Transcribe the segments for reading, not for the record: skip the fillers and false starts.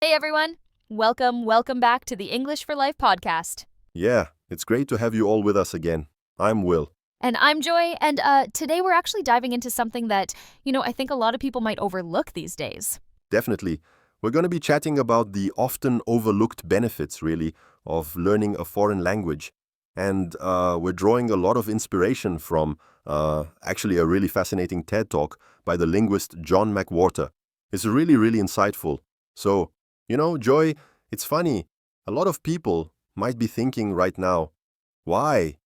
Hey everyone! Welcome back to the English for Life podcast. Yeah, it's great to have you all with us again. I'm Will. And I'm Joy, and today we're actually diving into something that, I think a lot of people might overlook these days. Definitely. We're going to be chatting about the often overlooked benefits, really, of learning a foreign language. And we're drawing a lot of inspiration from actually a really fascinating TED Talk by the linguist John McWhorter. It's really insightful. So, Joy, it's funny. A lot of people might be thinking right now, why?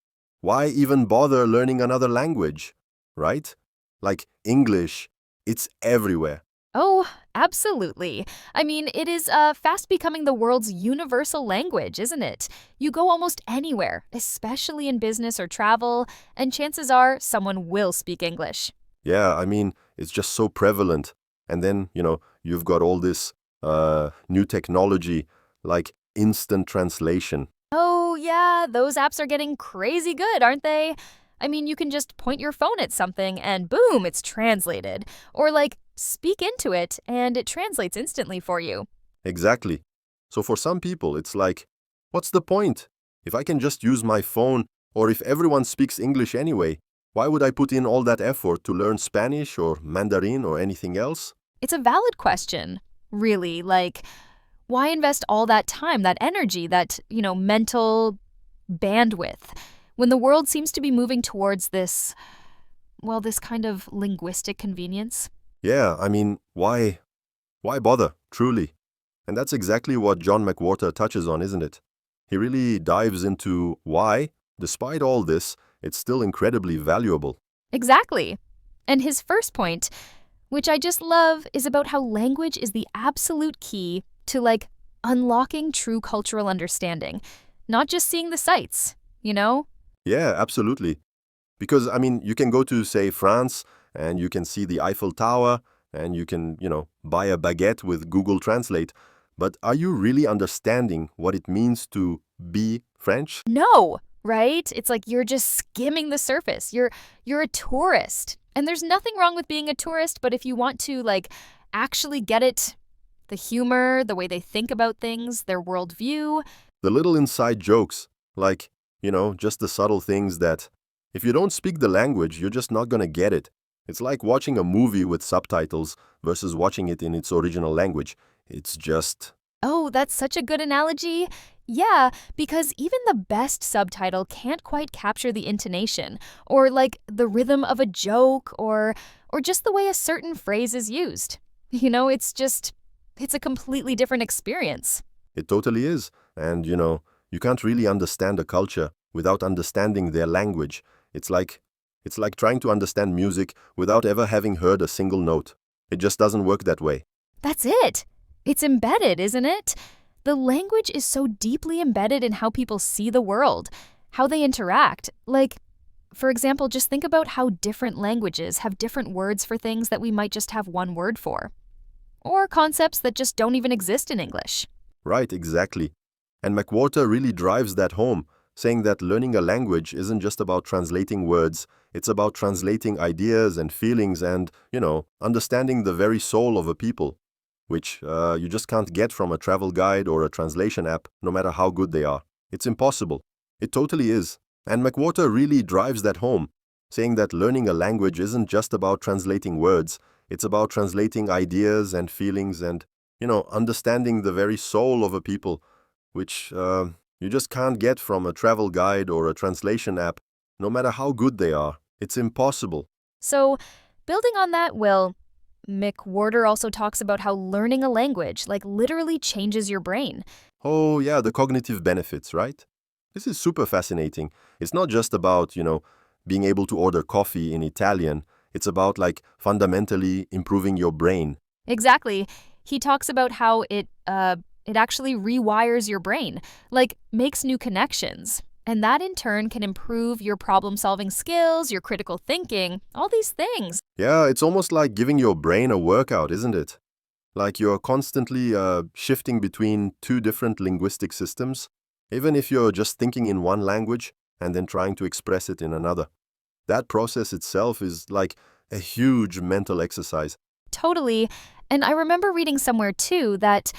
Why even bother learning another language? Right? Like English, it's everywhere. Oh, absolutely. I mean, it is fast becoming the world's universal language, isn't it? You go almost anywhere, especially in business or travel, and chances are someone will speak English. Yeah, it's just so prevalent. And then, you've got all this new technology like instant translation. Oh, yeah, those apps are getting crazy good, aren't they? I mean, you can just point your phone at something and boom, it's translated. Or speak into it and it translates instantly for you. Exactly. So for some people, it's like, what's the point? If I can just use my phone, or if everyone speaks English anyway, why would I put in all that effort to learn Spanish or Mandarin or anything else? It's a valid question, really. Why invest all that time, that energy, that, mental bandwidth when the world seems to be moving towards this kind of linguistic convenience? Yeah, why bother, truly? And that's exactly what John McWhorter touches on, isn't it? He really dives into why, despite all this, it's still incredibly valuable. Exactly. And his first point, which I just love, is about how language is the absolute key to unlocking true cultural understanding, not just seeing the sights. Yeah, absolutely. Because, you can go to, say, France, and you can see the Eiffel Tower, and you can, buy a baguette with Google Translate. But are you really understanding what it means to be French? No, right? It's like you're just skimming the surface. You're a tourist. And there's nothing wrong with being a tourist, but if you want to actually get it, the humor, the way they think about things, their worldview. The little inside jokes, like, just the subtle things that if you don't speak the language, you're just not going to get it. It's like watching a movie with subtitles versus watching it in its original language. It's just. Oh, that's such a good analogy. Yeah, because even the best subtitle can't quite capture the intonation, or the rhythm of a joke, or just the way a certain phrase is used. It's a completely different experience. It totally is. And, you can't really understand a culture without understanding their language. It's like trying to understand music without ever having heard a single note. It just doesn't work that way. That's it. It's embedded, isn't it? The language is so deeply embedded in how people see the world, how they interact. For example, just think about how different languages have different words for things that we might just have one word for, or concepts that just don't even exist in English. Right, exactly. And McWhorter really drives that home, saying that learning a language isn't just about translating words, it's about translating ideas and feelings and, understanding the very soul of a people, which you just can't get from a travel guide or a translation app, no matter how good they are. It's impossible. It totally is. And McWhorter really drives that home, saying that learning a language isn't just about translating words, it's about translating ideas and feelings and, understanding the very soul of a people, which you just can't get from a travel guide or a translation app, no matter how good they are. It's impossible. So, building on that, McWhorter also talks about how learning a language literally changes your brain. Oh, yeah, the cognitive benefits, right? This is super fascinating. It's not just about, being able to order coffee in Italian. It's about, fundamentally improving your brain. Exactly. He talks about how it actually rewires your brain, makes new connections. And that in turn can improve your problem-solving skills, your critical thinking, all these things. Yeah, it's almost like giving your brain a workout, isn't it? Like you're constantly shifting between two different linguistic systems, even if you're just thinking in one language and then trying to express it in another. That process itself is like a huge mental exercise. Totally. And I remember reading somewhere too that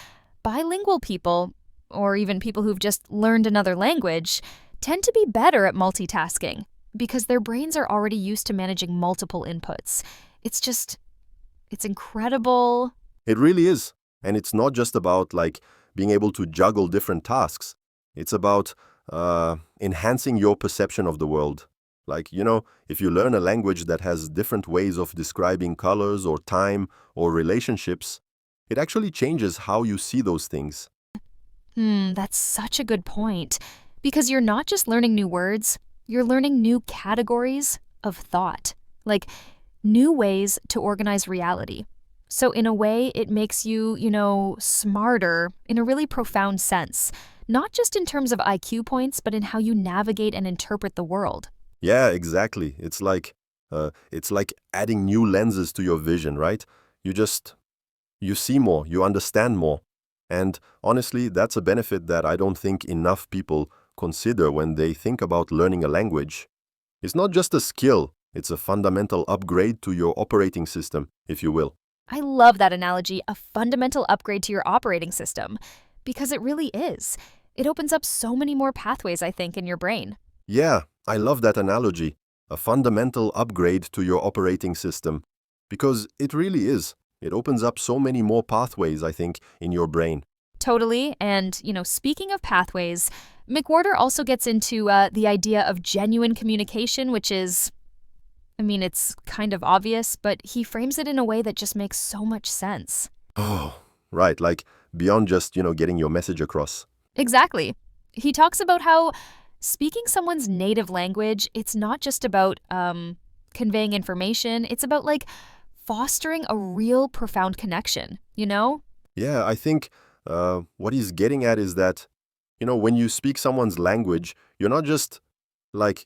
Bilingual people, or even people who've just learned another language, tend to be better at multitasking because their brains are already used to managing multiple inputs. It's incredible. It really is. And it's not just about like being able to juggle different tasks. It's about enhancing your perception of the world. Like, if you learn a language that has different ways of describing colors or time or relationships, it actually changes how you see those things. That's such a good point. Because you're not just learning new words, you're learning new categories of thought, like new ways to organize reality. So in a way, it makes you, smarter in a really profound sense, not just in terms of IQ points, but in how you navigate and interpret the world. Yeah, exactly. It's like adding new lenses to your vision, right? You see more, you understand more. And honestly, that's a benefit that I don't think enough people consider when they think about learning a language. It's not just a skill, it's a fundamental upgrade to your operating system, if you will. I love that analogy, a fundamental upgrade to your operating system, because it really is. It opens up so many more pathways, I think, in your brain. Yeah, I love that analogy. A fundamental upgrade to your operating system. Because it really is. It opens up so many more pathways, I think, in your brain. Totally. And, speaking of pathways, McWhorter also gets into the idea of genuine communication, which is, it's kind of obvious, but he frames it in a way that just makes so much sense. Oh, right, like beyond just, getting your message across. Exactly. He talks about how speaking someone's native language, it's not just about conveying information, it's about fostering a real profound connection, Yeah, I think what he's getting at is that, when you speak someone's language, you're not just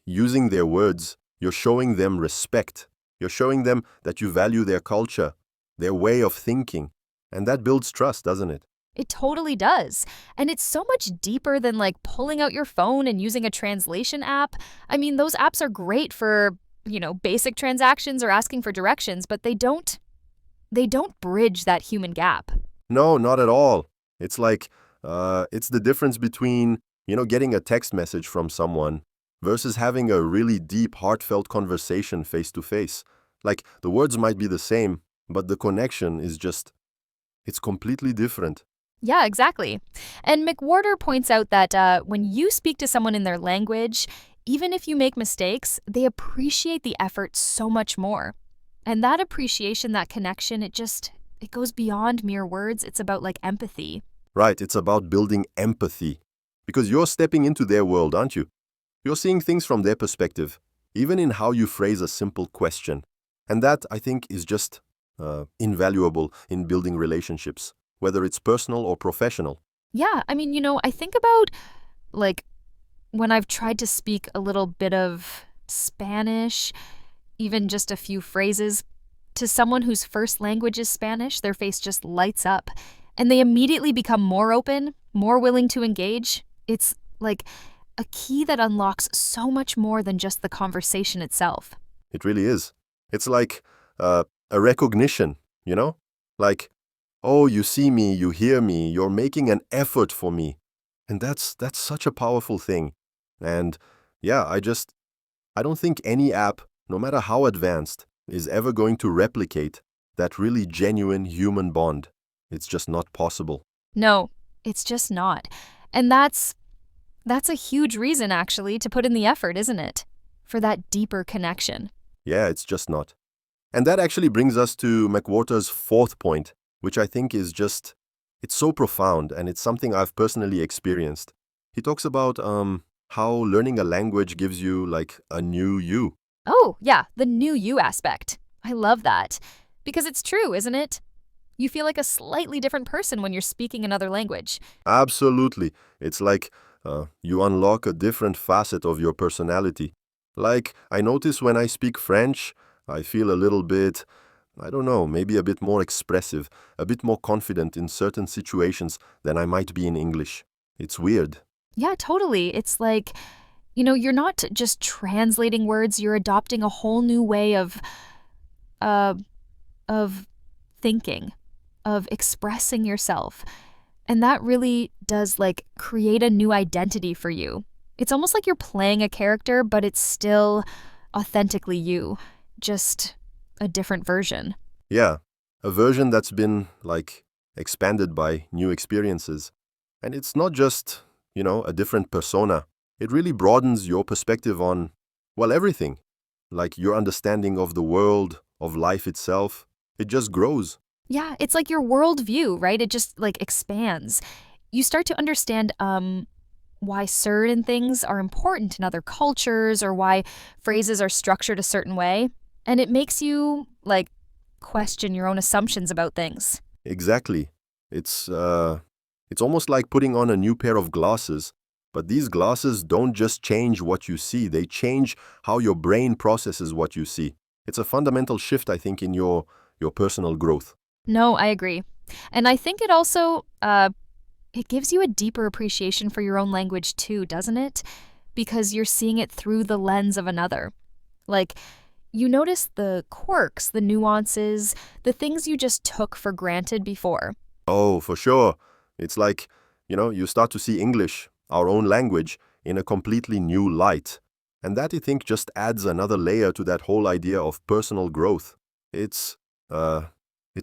using their words, you're showing them respect. You're showing them that you value their culture, their way of thinking. And that builds trust, doesn't it? It totally does. And it's so much deeper than pulling out your phone and using a translation app. Those apps are great for, basic transactions or asking for directions, but they don't bridge that human gap. No, not at all. It's it's the difference between, getting a text message from someone versus having a really deep, heartfelt conversation face to face. The words might be the same, but the connection is it's completely different. Yeah, exactly. And McWhorter points out that when you speak to someone in their language, even if you make mistakes, they appreciate the effort so much more. And that appreciation, that connection, it goes beyond mere words. It's about empathy. Right, it's about building empathy. Because you're stepping into their world, aren't you? You're seeing things from their perspective, even in how you phrase a simple question. And that, I think, is just invaluable in building relationships, whether it's personal or professional. Yeah, I think about when I've tried to speak a little bit of Spanish, even just a few phrases, to someone whose first language is Spanish, their face just lights up. And they immediately become more open, more willing to engage. It's a key that unlocks so much more than just the conversation itself. It really is. It's a recognition, oh, you see me, you hear me, you're making an effort for me. And that's such a powerful thing. And yeah, I don't think any app, no matter how advanced, is ever going to replicate that really genuine human bond. It's just not possible. No, it's just not. And that's a huge reason, actually, to put in the effort, isn't it? For that deeper connection. Yeah, it's just not. And that actually brings us to McWhorter's fourth point, which I think is it's so profound, and it's something I've personally experienced. He talks about how learning a language gives you a new you. Oh, yeah, the new you aspect. I love that. Because it's true, isn't it? You feel like a slightly different person when you're speaking another language. Absolutely. It's you unlock a different facet of your personality. I notice when I speak French, I feel a little bit, I don't know, maybe a bit more expressive, a bit more confident in certain situations than I might be in English. It's weird. Yeah, totally. It's you're not just translating words, you're adopting a whole new way of thinking, of expressing yourself. And that really does create a new identity for you. It's almost like you're playing a character, but it's still authentically you, just a different version. Yeah, a version that's been expanded by new experiences. And it's not just, a different persona. It really broadens your perspective on, well, everything. Like your understanding of the world, of life itself. It just grows. Yeah, it's like your worldview, right? It just expands. You start to understand why certain things are important in other cultures or why phrases are structured a certain way. And it makes you question your own assumptions about things. Exactly. It's almost like putting on a new pair of glasses. But these glasses don't just change what you see, they change how your brain processes what you see. It's a fundamental shift, I think, in your personal growth. No, I agree. And I think it also it gives you a deeper appreciation for your own language too, doesn't it? Because you're seeing it through the lens of another. Like, you notice the quirks, the nuances, the things you just took for granted before. Oh, for sure. It's like, you start to see English, our own language, in a completely new light. And that, I think, just adds another layer to that whole idea of personal growth. It's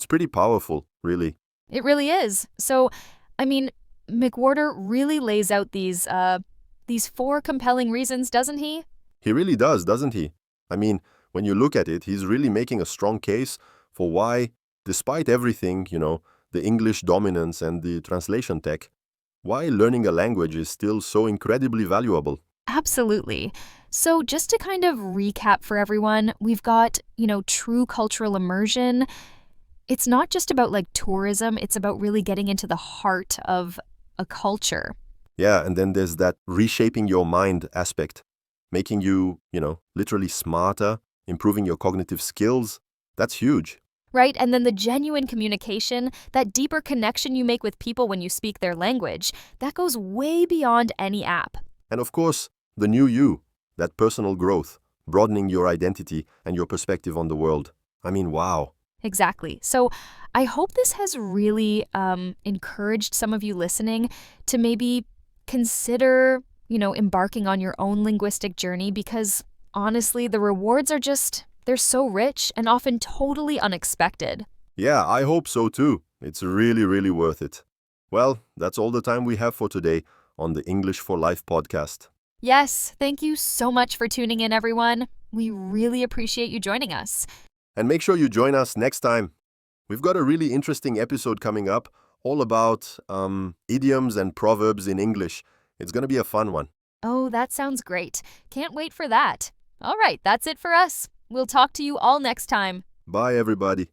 pretty powerful, really. It really is. So, I mean, McWhorter really lays out these four compelling reasons, doesn't he? He really does, doesn't he? I mean, when you look at it, he's really making a strong case for why, despite everything, the English dominance and the translation tech, why learning a language is still so incredibly valuable. Absolutely. So, just to kind of recap for everyone, we've got, true cultural immersion. It's not just about tourism, it's about really getting into the heart of a culture. Yeah, and then there's that reshaping your mind aspect, making you, literally smarter, improving your cognitive skills. That's huge. Right? And then the genuine communication, that deeper connection you make with people when you speak their language, that goes way beyond any app. And of course, the new you, that personal growth, broadening your identity and your perspective on the world. I mean, wow. Exactly. So I hope this has really encouraged some of you listening to maybe consider, embarking on your own linguistic journey because honestly, the rewards are they're so rich and often totally unexpected. Yeah, I hope so too. It's really, really worth it. Well, that's all the time we have for today on the English for Life podcast. Yes, thank you so much for tuning in, everyone. We really appreciate you joining us. And make sure you join us next time. We've got a really interesting episode coming up all about idioms and proverbs in English. It's going to be a fun one. Oh, that sounds great. Can't wait for that. All right, that's it for us. We'll talk to you all next time. Bye, everybody.